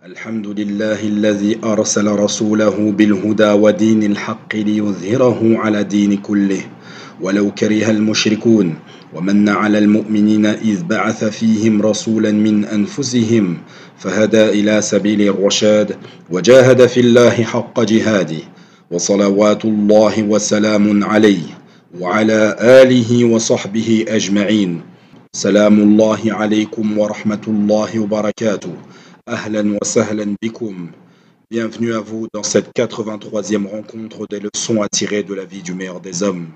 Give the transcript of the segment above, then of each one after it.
الحمد لله الذي أرسل رسوله بالهدى ودين الحق ليظهره على دين كله ولو كره المشركون ومن على المؤمنين إذ بعث فيهم رسولا من أنفسهم فهدى إلى سبيل الرشاد وجاهد في الله حق جهاده وصلوات الله وسلام عليه وعلى آله وصحبه أجمعين. سلام الله عليكم ورحمة الله وبركاته. Ahlan wa sahlan bikum. Bienvenue à vous dans cette 83e rencontre des leçons à tirer de la vie du meilleur des hommes.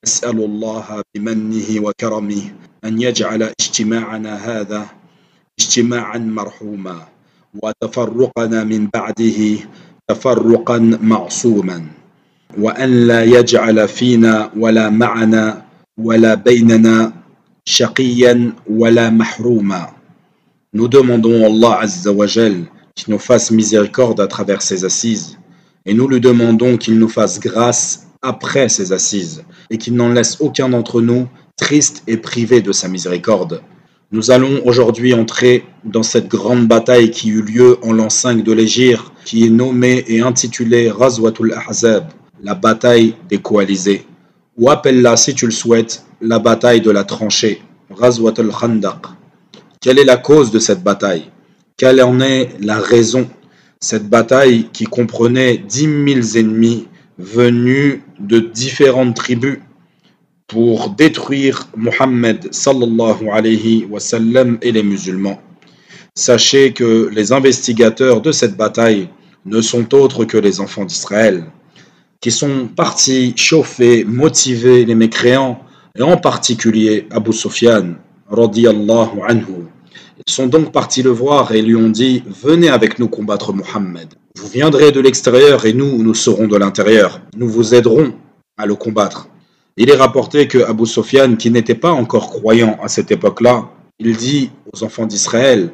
أسأل الله بمنه وكرمه أن يجعل اجتماعنا هذا اجتماعا مرحوما وتفرقنا من بعده تفرقا معصوما وأن لا يجعل فينا ولا معنا ولا بيننا شقيا ولا محروما. Nous demandons à Allah Azza wa Jal qu'il nous fasse miséricorde à travers ses assises et nous lui demandons qu'il nous fasse grâce après ses assises et qu'il n'en laisse aucun d'entre nous triste et privé de sa miséricorde. Nous allons aujourd'hui entrer dans cette grande bataille qui eut lieu en l'an 5 de l'Hégire, qui est nommée et intitulée Ghazwatul Ahzab, la bataille des coalisés, ou appelle-la si tu le souhaites, la bataille de la tranchée, Ghazwatul Khandaq. Quelle est la cause de cette bataille? Quelle en est la raison? Cette bataille qui comprenait 10 000 ennemis venus de différentes tribus pour détruire Mohammed sallallahu alayhi wa sallam et les musulmans. Sachez que les investigateurs de cette bataille ne sont autres que les enfants d'Israël, qui sont partis chauffer, motiver les mécréants, et en particulier Abu Sufyan radiyallahu anhu. Ils sont donc partis le voir et lui ont dit: venez avec nous combattre Mohammed. Vous viendrez de l'extérieur et nous serons de l'intérieur. Nous vous aiderons à le combattre. Il est rapporté que Abu Sufyan, qui n'était pas encore croyant à cette époque-là, il dit aux enfants d'Israël: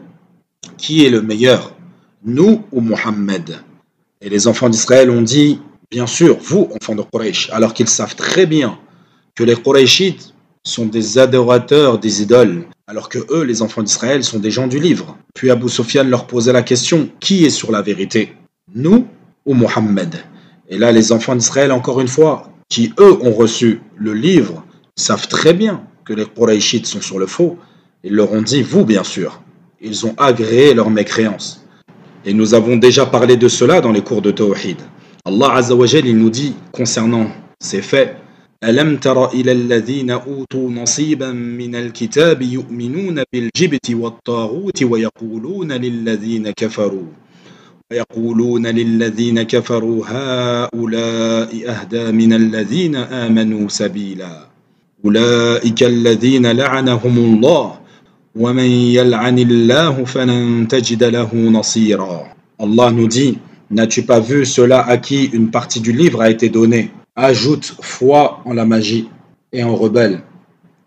qui est le meilleur, nous ou Mohammed? Et les enfants d'Israël ont dit: bien sûr, vous, enfants de Quraysh, alors qu'ils savent très bien que les Qurayshites sont des adorateurs des idoles, alors que eux, les enfants d'Israël, sont des gens du livre. Puis Abu Sufyan leur posait la question: qui est sur la vérité, nous ou Mohammed? Et là, les enfants d'Israël, encore une fois, qui eux ont reçu le livre, savent très bien que les Qurayshites sont sur le faux. Ils leur ont dit: vous, bien sûr. Ils ont agréé leur mécréance. Et nous avons déjà parlé de cela dans les cours de Tawhid. Allah Azza wa Jal, il nous dit concernant ces faits: ألم تر إلى الذين أوتوا نصيبا من الكتاب يؤمنون بالجبت والطاغوت ويقولون للذين كفروا هؤلاء أهدى من الذين آمنوا سبيلا أولئك الذين لعنهم الله ومن يلعن الله فلن تجد له نصيرا. Allah nous dit: n'as-tu pas vu ceux-là à qui une partie du livre a été donnée? Ajoute foi en la magie et en rebelle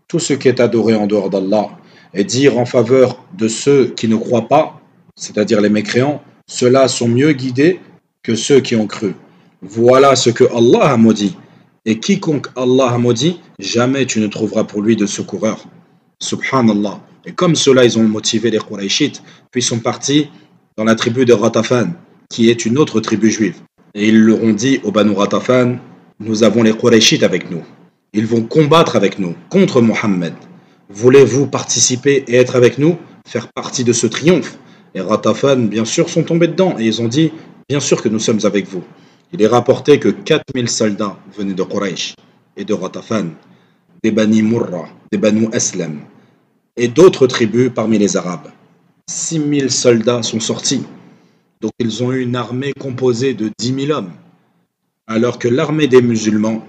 tout ce qui est adoré en dehors d'Allah, et dire en faveur de ceux qui ne croient pas, c'est-à-dire les mécréants, ceux-là sont mieux guidés que ceux qui ont cru. Voilà ce que Allah a maudit, et quiconque Allah a maudit, jamais tu ne trouveras pour lui de secoureur. Subhanallah. Et comme cela, ils ont motivé les Qurayshites, puis ils sont partis dans la tribu de Ghatafan, qui est une autre tribu juive. Et ils leur ont dit aux Banu Ghatafan: nous avons les Qurayshites avec nous. Ils vont combattre avec nous contre Mohammed. Voulez-vous participer et être avec nous, faire partie de ce triomphe? Et Ghatafan, bien sûr, sont tombés dedans et ils ont dit: bien sûr que nous sommes avec vous. Il est rapporté que 4000 soldats venaient de Quraysh et de Ghatafan, des Bani Murra, des Banu Aslam et d'autres tribus parmi les Arabes. 6000 soldats sont sortis. Donc ils ont eu une armée composée de 10 000 hommes, alors que l'armée des musulmans,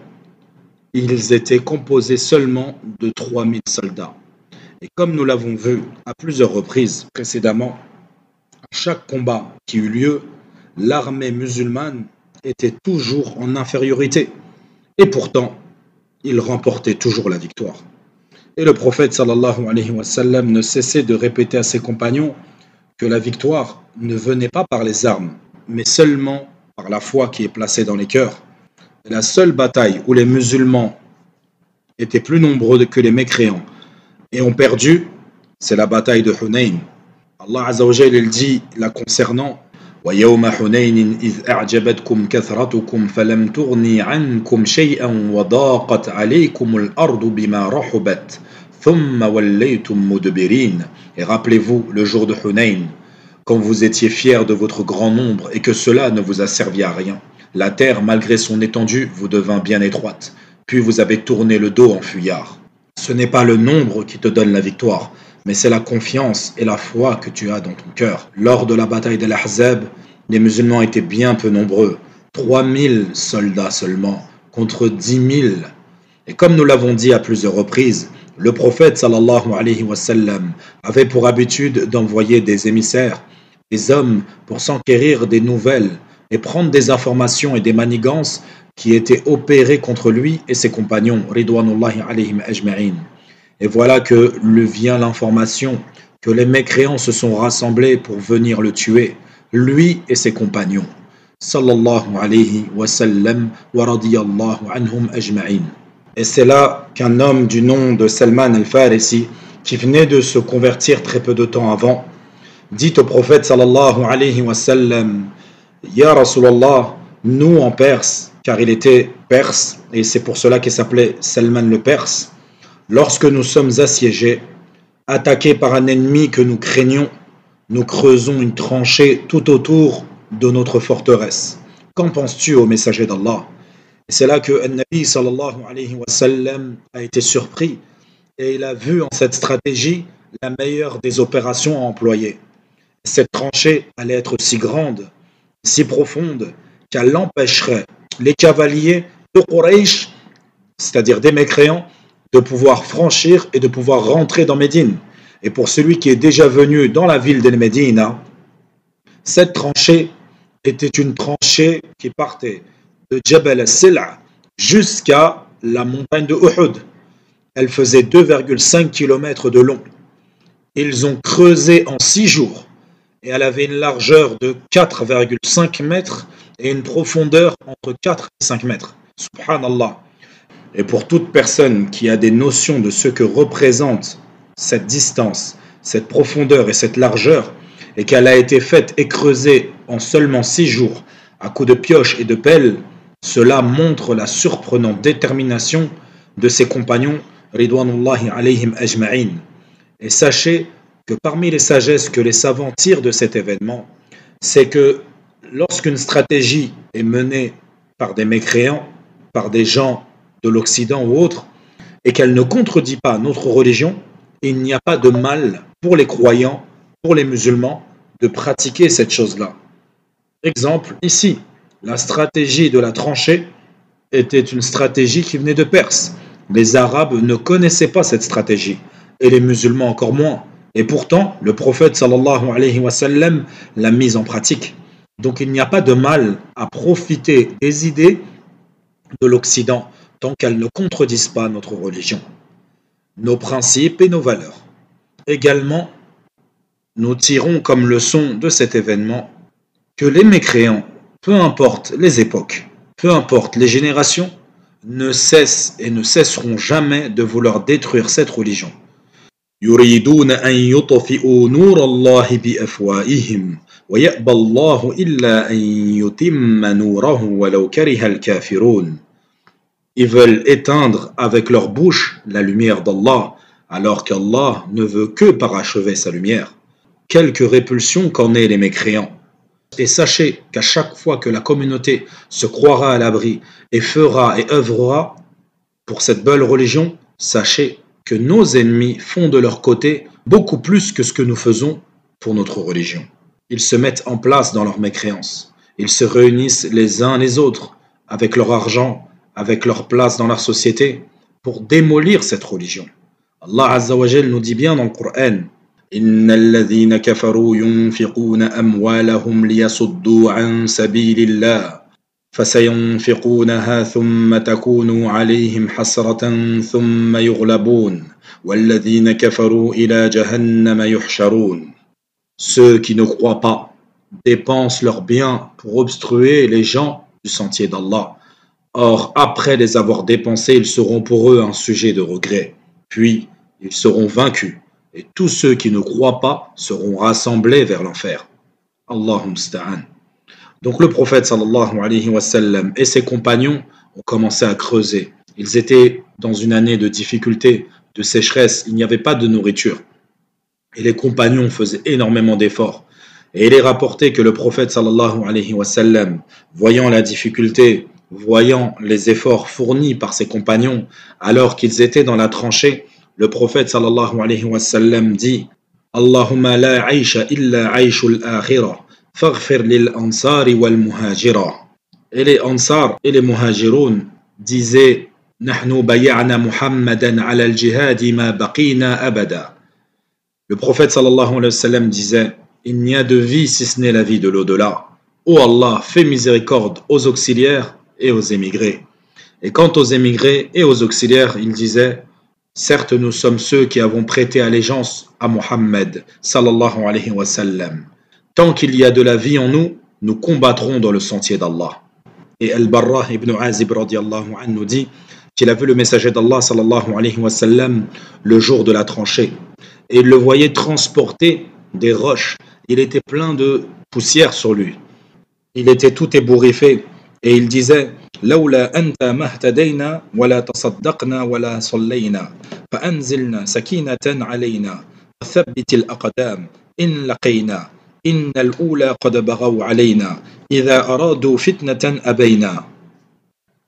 ils étaient composés seulement de 3 000 soldats. Et comme nous l'avons vu à plusieurs reprises précédemment, à chaque combat qui eut lieu, l'armée musulmane était toujours en infériorité. Et pourtant, ils remportaient toujours la victoire. Et le prophète sallallahu alayhi wa sallam ne cessait de répéter à ses compagnons que la victoire ne venait pas par les armes, mais seulement par la foi qui est placée dans les cœurs. Et la seule bataille où les musulmans étaient plus nombreux que les mécréants et ont perdu, c'est la bataille de Hunayn. Allah Azza wa Jal il dit la concernant ويوم حنين إذ أعجبتكم كثرتكم فلم تغني عنكم شيئا وضاقت عليكم الأرض بما رحبت ثم وليتم مدبرين. Et rappelez-vous le jour de Hunayn, quand vous étiez fiers de votre grand nombre et que cela ne vous a servi à rien. La terre, malgré son étendue, vous devint bien étroite, puis vous avez tourné le dos en fuyard. Ce n'est pas le nombre qui te donne la victoire, mais c'est la confiance et la foi que tu as dans ton cœur. Lors de la bataille de l'Ahzab, les musulmans étaient bien peu nombreux, 3000 soldats seulement, contre 10 000. Et comme nous l'avons dit à plusieurs reprises, le prophète sallallahu alayhi wa sallam avait pour habitude d'envoyer des émissaires, des hommes pour s'enquérir des nouvelles et prendre des informations et des manigances qui étaient opérées contre lui et ses compagnons, ridwanullahi alayhim ajma'in. Et voilà que lui vient l'information que les mécréants se sont rassemblés pour venir le tuer, lui et ses compagnons. Sallallahu alayhi wa sallam wa radiyallahu anhum ajma'in. Et c'est là qu'un homme du nom de Salman al-Farisi, qui venait de se convertir très peu de temps avant, dit au prophète sallallahu alayhi wa sallam, Ya Rasulallah, nous en Perse, car il était perse, et c'est pour cela qu'il s'appelait Salman le Perse, lorsque nous sommes assiégés, attaqués par un ennemi que nous craignons, nous creusons une tranchée tout autour de notre forteresse. Qu'en penses-tu, ô messager d'Allah? Et c'est là que Nabi sallallahu alayhi wa sallam a été surpris et il a vu en cette stratégie la meilleure des opérations à employer. Cette tranchée allait être si grande, si profonde, qu'elle empêcherait les cavaliers de Quraysh, c'est-à-dire des mécréants, de pouvoir franchir et de pouvoir rentrer dans Médine. Et pour celui qui est déjà venu dans la ville de Médine, cette tranchée était une tranchée qui partait de Jabal al-Sila jusqu'à la montagne de Uhud. Elle faisait 2,5 km de long. Ils ont creusé en 6 jours et elle avait une largeur de 4,5 mètres et une profondeur entre 4 et 5 mètres. Subhanallah. Et pour toute personne qui a des notions de ce que représente cette distance, cette profondeur et cette largeur, et qu'elle a été faite et creusée en seulement 6 jours à coups de pioche et de pelle, cela montre la surprenante détermination de ses compagnons ridwanullahi alayhim ajma'in. Et sachez que parmi les sagesses que les savants tirent de cet événement, c'est que lorsqu'une stratégie est menée par des mécréants, par des gens de l'Occident ou autres, et qu'elle ne contredit pas notre religion, il n'y a pas de mal pour les croyants, pour les musulmans, de pratiquer cette chose-là. Exemple, ici, la stratégie de la tranchée était une stratégie qui venait de Perse. Les Arabes ne connaissaient pas cette stratégie, et les musulmans encore moins. Et pourtant, le prophète sallallahu alayhi wa sallam l'a mise en pratique. Donc il n'y a pas de mal à profiter des idées de l'Occident tant qu'elles ne contredisent pas notre religion, nos principes et nos valeurs. Également, nous tirons comme leçon de cet événement que les mécréants, peu importe les époques, peu importe les générations, ne cessent et ne cesseront jamais de vouloir détruire cette religion. يريدون أن يطفئوا نور الله بأفواههم ويأبى الله إلا أن يتم نوره ولو كره الكافرون. Ils veulent éteindre avec leur bouche la lumière d'Allah, alors qu'Allah ne veut que parachever sa lumière. Quelque répulsion qu'en aient les mécréants. Et sachez qu'à chaque fois que la communauté se croira à l'abri et fera et œuvrera pour cette belle religion, sachez que nos ennemis font de leur côté beaucoup plus que ce que nous faisons pour notre religion. Ils se mettent en place dans leur mécréance. Ils se réunissent les uns les autres avec leur argent, avec leur place dans la société pour démolir cette religion. Allah Azza wa Jal nous dit bien dans le Coran: إن الذين كفروا ينفقون أموالهم ليصدوا عن سبيل الله فسينفقونها ثم تكون عليهم حسرة ثم يغلبون والذين كفروا إلى جهنم يحشرون. Ceux qui ne croient pas dépensent leurs biens pour obstruer les gens du sentier d'Allah. Or, après les avoir dépensés, ils seront pour eux un sujet de regret. Puis, ils seront vaincus et tous ceux qui ne croient pas seront rassemblés vers l'enfer. Allahumma musta'an. Donc le prophète sallallahu alayhi wa sallam et ses compagnons ont commencé à creuser. Ils étaient dans une année de difficulté, de sécheresse, il n'y avait pas de nourriture. Et les compagnons faisaient énormément d'efforts. Et il est rapporté que le prophète sallallahu alayhi wa sallam, voyant la difficulté, voyant les efforts fournis par ses compagnons, alors qu'ils étaient dans la tranchée, le prophète sallallahu alayhi wa sallam dit « Allahumma la aisha illa aishul akhira, faghfir lil ansari wal muhajira » Et les ansar et les muhajiroun disaient « Nahnu bay'ana Muhammadan ala al-jihadi ma baqina abada » Le prophète sallallahu alayhi wa sallam disait « Il n'y a de vie si ce n'est la vie de l'au-delà. Ô Allah, fais miséricorde aux auxiliaires et aux émigrés. » Et quant aux émigrés et aux auxiliaires, il disait « Certes, nous sommes ceux qui avons prêté allégeance à Muhammad sallallahu alayhi wa sallam. Tant qu'il y a de la vie en nous, nous combattrons dans le sentier d'Allah. » Et Al-Barra ibn Azib radiallahu anhu nous dit qu'il a vu le messager d'Allah sallallahu alayhi wa sallam le jour de la tranchée. Et il le voyait transporter des roches. Il était plein de poussière sur lui. Il était tout ébouriffé. Et il disait لولا أنت ما اهتدينا ولا تصدقنا ولا صلينا فأنزلنا سكينة علينا وثبت الأقدام إن لقينا إن الأولى قد بغوا علينا إذا أرادوا فتنة أبينا.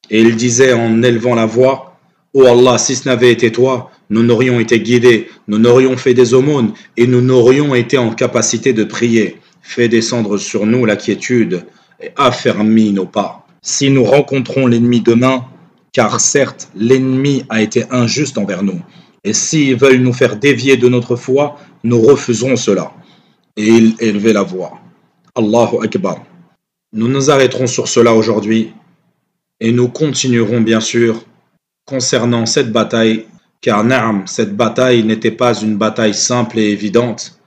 Et il disait en élevant la voix, ô Allah, si ce n'avait été toi, nous n'aurions été guidés, nous n'aurions fait des aumônes et nous n'aurions été en capacité de prier. Fais descendre sur nous la quiétude et affermis nos pas. Si nous rencontrons l'ennemi demain, car certes l'ennemi a été injuste envers nous, et s'ils veulent nous faire dévier de notre foi, nous refuserons cela. Et il élevait la voix. Allahu Akbar. Nous nous arrêterons sur cela aujourd'hui, et nous continuerons bien sûr concernant cette bataille, car Naam, cette bataille n'était pas une bataille simple et évidente,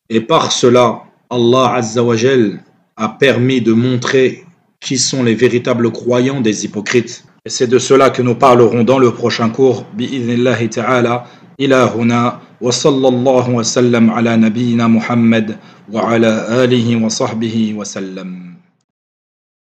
et par cela, Allah Azza wa Jal a permis de montrer qui sont les véritables croyants des hypocrites. Et c'est de cela que nous parlerons dans le prochain cours. Bi'idhnillahi ta'ala, ila huna, wa sallallahu wa sallam ala nabiyyina Muhammad wa ala alihi wa sahbihi wa sallam.